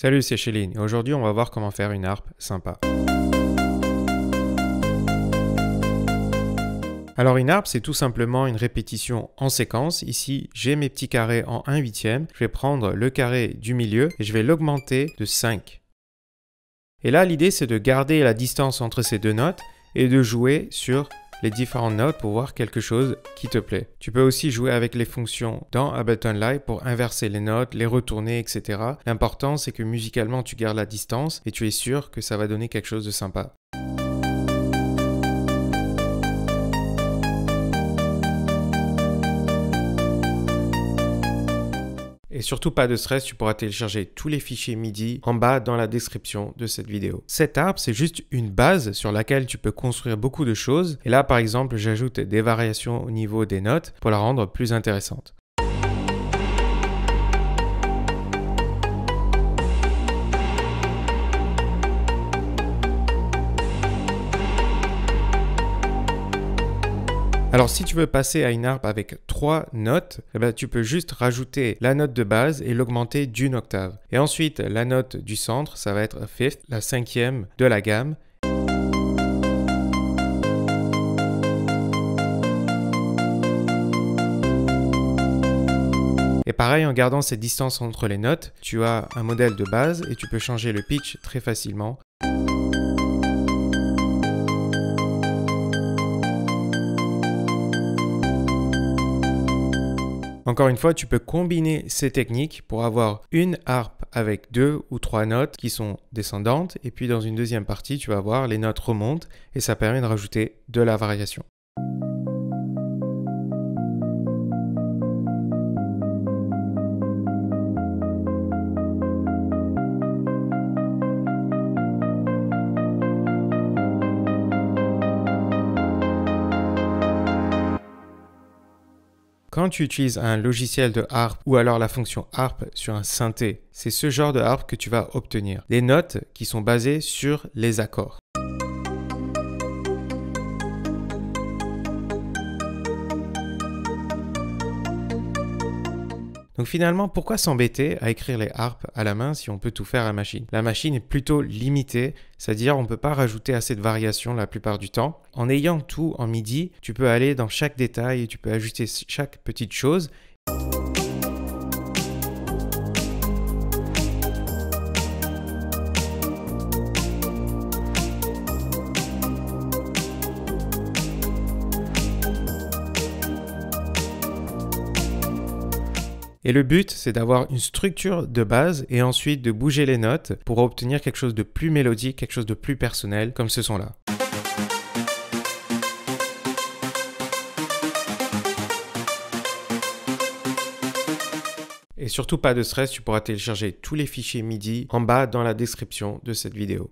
Salut, c'est Chéline et aujourd'hui on va voir comment faire une harpe sympa. Alors une harpe c'est tout simplement une répétition en séquence. Ici j'ai mes petits carrés en 1/8. Je vais prendre le carré du milieu et je vais l'augmenter de 5. Et là l'idée c'est de garder la distance entre ces deux notes et de jouer sur les différentes notes pour voir quelque chose qui te plaît. Tu peux aussi jouer avec les fonctions dans Ableton Live pour inverser les notes, les retourner, etc. L'important c'est que musicalement tu gardes la distance et tu es sûr que ça va donner quelque chose de sympa. Et surtout pas de stress, tu pourras télécharger tous les fichiers MIDI en bas dans la description de cette vidéo. Cette harpe, c'est juste une base sur laquelle tu peux construire beaucoup de choses. Et là, par exemple, j'ajoute des variations au niveau des notes pour la rendre plus intéressante. Alors si tu veux passer à une harpe avec 3 notes, tu peux juste rajouter la note de base et l'augmenter d'une octave. Et ensuite la note du centre, ça va être fifth, la 5e de la gamme. Et pareil, en gardant cette distance entre les notes, tu as un modèle de base et tu peux changer le pitch très facilement. Encore une fois, tu peux combiner ces techniques pour avoir une harpe avec 2 ou 3 notes qui sont descendantes et puis dans une deuxième partie, tu vas voir les notes remontent et ça permet de rajouter de la variation. Quand tu utilises un logiciel de harpe ou alors la fonction harpe sur un synthé, c'est ce genre de harpe que tu vas obtenir. Des notes qui sont basées sur les accords. Donc finalement, pourquoi s'embêter à écrire les harpes à la main si on peut tout faire à la machine? La machine est plutôt limitée, c'est-à-dire on ne peut pas rajouter assez de variations la plupart du temps. En ayant tout en MIDI, tu peux aller dans chaque détail et tu peux ajuster chaque petite chose. Et le but, c'est d'avoir une structure de base et ensuite de bouger les notes pour obtenir quelque chose de plus mélodique, quelque chose de plus personnel, comme ce son-là. Et surtout pas de stress, tu pourras télécharger tous les fichiers MIDI en bas dans la description de cette vidéo.